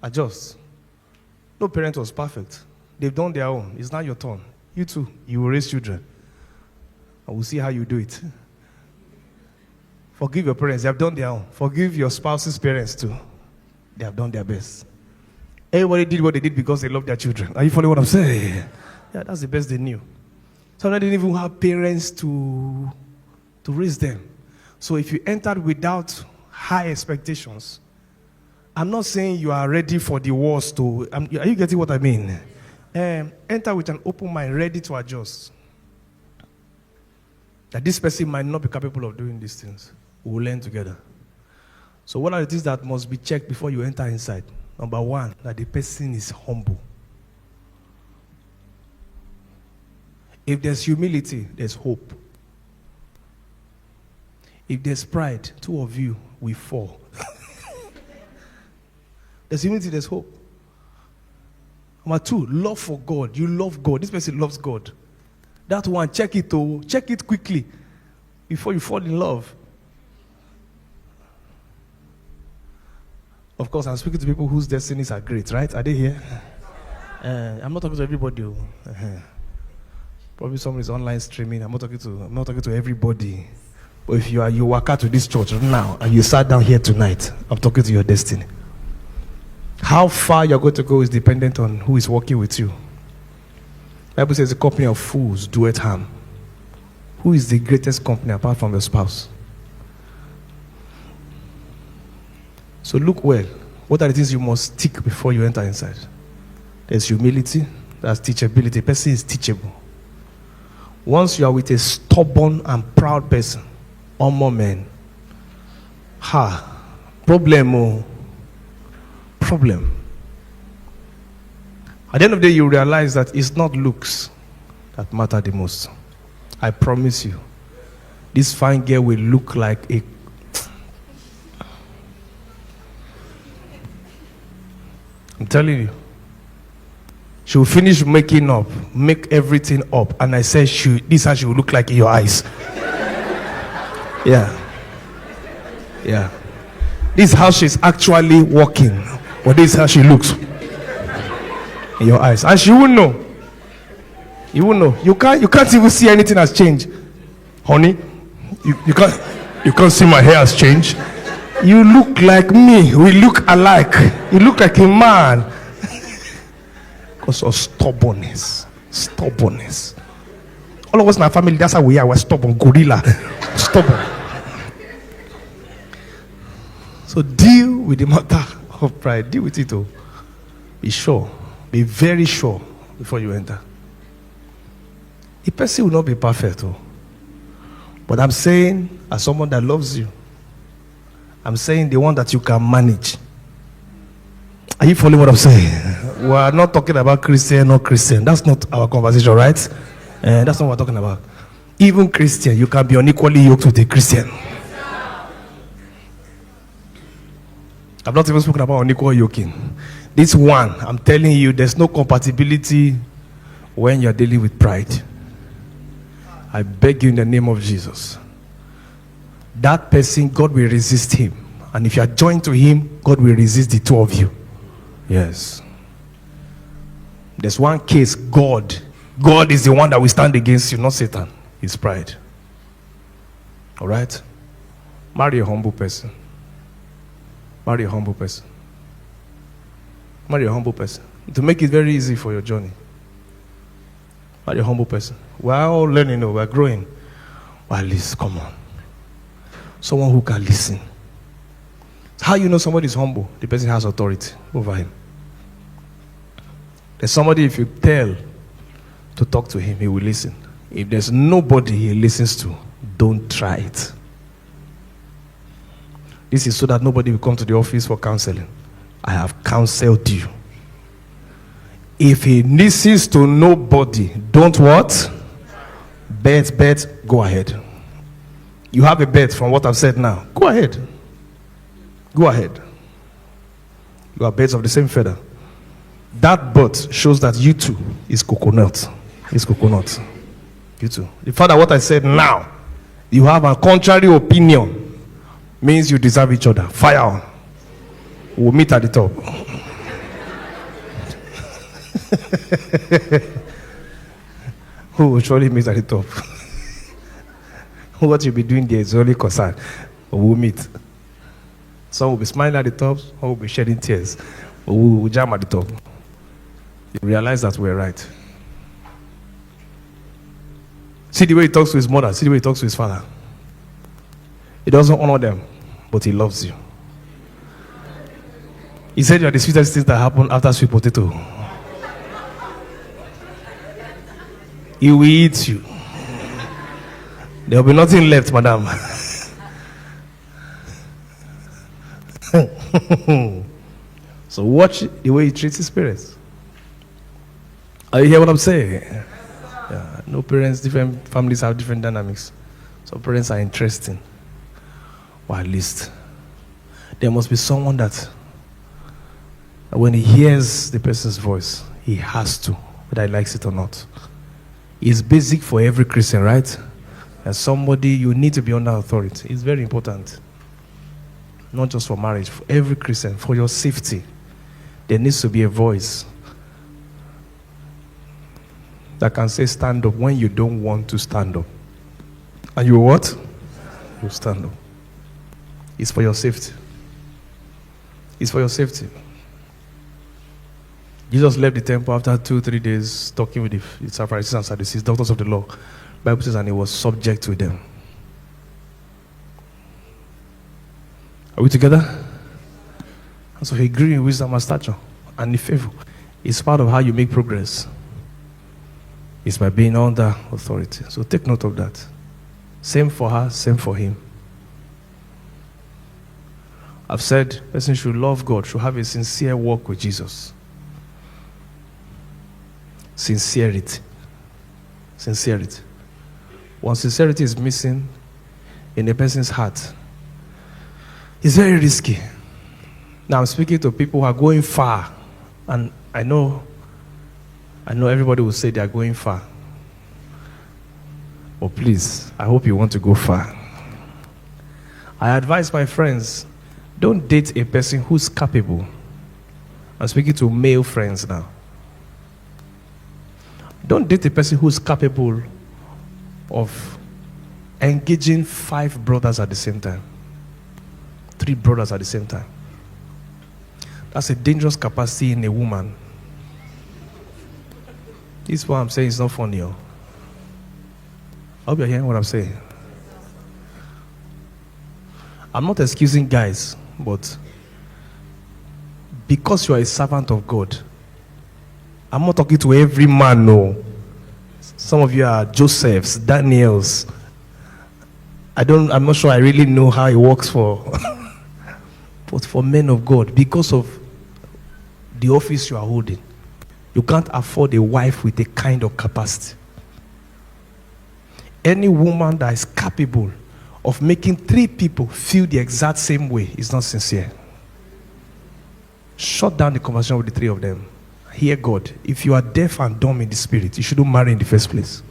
Adjust. No parent was perfect. They've done their own. It's not your turn. You too. You will raise children. And we'll see how you do it. Forgive your parents. They have done their own. Forgive your spouse's parents too. They have done their best. Everybody did what they did because they love their children. Are you following what I'm saying? Yeah, that's the best they knew. Some of them didn't even have parents to raise them. So if you entered without high expectations, I'm not saying you are ready for the wars to... are you getting what I mean? Enter with an open mind, ready to adjust. That this person might not be capable of doing these things. We will learn together. So what are the things that must be checked before you enter inside? Number one, that the person is humble. If there's humility, there's hope. If there's pride, two of you will fall. There's humility, there's hope. Number two, love for God. You love God. This person loves God. That one, check it quickly before you fall in love. Of course, I'm speaking to people whose destinies are great, right? Are they here? I'm not talking to everybody. Probably someone is online streaming. I'm not talking to everybody. But if you walk out to this church now and you sat down here tonight, I'm talking to your destiny. How far you're going to go is dependent on who is working with you. The Bible says the company of fools doeth harm. Who is the greatest company apart from your spouse? So look well. What are the things you must tick before you enter inside? There's humility. That's teachability. A person is teachable. Once you are with a stubborn and proud person, man, problem. At the end of the day, you realize that it's not looks that matter the most. I promise you, this fine girl will look like a... I'm telling you. She will finish making up, make everything up, and I said, this is how she will look like in your eyes. Yeah. This is how she's actually walking. But this is how she looks in your eyes. And she won't know. You won't know. You can't even see anything has changed. Honey, you can't see my hair has changed. You look like me. We look alike. You look like a man. Because of stubbornness. All of us in our family, that's how we are. We're stubborn. Gorilla. Stubborn. So deal with the matter of pride. Deal with it all. Be sure. Be very sure before you enter. The person will not be perfect. But I'm saying, as someone that loves you, I'm saying the one that you can manage. Are you following what I'm saying? We are not talking about Christian or Christian. That's not our conversation, right? That's not what we're talking about. Even Christian, you can be unequally yoked with a Christian. I've not even spoken about unequal yoking. This one, I'm telling you, there's no compatibility when you're dealing with pride. I beg you in the name of Jesus. That person, God will resist him. And if you are joined to him, God will resist the two of you. Yes. There's one case, God is the one that will stand against you, not Satan. It's pride. All right? Marry a humble person. Marry a humble person. Marry a humble person. To make it very easy for your journey. Marry a humble person. We're all learning, we're growing. Well, at least, come on. Someone who can listen. How you know somebody is humble? The person has authority over him. There's somebody, if you tell to talk to him, he will listen. If there's nobody he listens to, don't try it. This is so that nobody will come to the office for counseling. I have counseled you. If he listens to nobody, don't what? Bet, go ahead. You have a bet from what I've said now. Go ahead. Go ahead. You are birds of the same feather. That bird shows that you too is coconut. It's coconut. You too. The fact that what I said now, you have a contrary opinion, means you deserve each other. Fire on. We'll meet at the top. Who will surely meet at the top? What you'll be doing there is only concern. But we'll meet. Some will be smiling at the top, some will be shedding tears. But we'll jam at the top. You realize that we're right. See the way he talks to his mother, see the way he talks to his father. He doesn't honor them, but he loves you. He said you are the sweetest things that happen after sweet potato. He will eat you. There will be nothing left, madam. So watch the way he treats his parents. Are you hear what I'm saying? Yeah, no parents, different families have different dynamics. So parents are interesting. Or at least there must be someone that when he hears the person's voice, he has to, whether he likes it or not. It's basic for every Christian, right? As somebody, you need to be under authority. It's very important. Not just for marriage, for every Christian, for your safety. There needs to be a voice that can say stand up when you don't want to stand up. And you what? You stand up. It's for your safety. It's for your safety. Jesus left the temple after 2-3 days talking with the Pharisees and Sadducees, doctors of the law. Bible says, and he was subject to them. Are we together? And so he grew in wisdom and stature and in favor. It's part of how you make progress. It's by being under authority. So take note of that. Same for her, same for him. I've said person should love God, should have a sincere walk with Jesus. Sincerity. Sincerity. Once sincerity is missing in a person's heart, it's very risky. Now I'm speaking to people who are going far, and I know everybody will say they are going far. But please, I hope you want to go far. I advise my friends, don't date a person who's capable. I'm speaking to male friends now. Don't date a person who's capable of engaging 5 brothers at the same time. 3 brothers at the same time. That's a dangerous capacity in a woman. This is what I'm saying is not funny. I hope you're hearing what I'm saying. I'm not excusing guys, but because you are a servant of God, I'm not talking to every man, no. Some of you are Josephs, Daniels. I'm not sure I really know how it works for but for men of God, because of the office you are holding, you can't afford a wife with a kind of capacity. Any woman that is capable of making 3 people feel the exact same way is not sincere. Shut down the conversation with the 3 of them. Hear God. If you are deaf and dumb in the spirit, you shouldn't marry in the first place.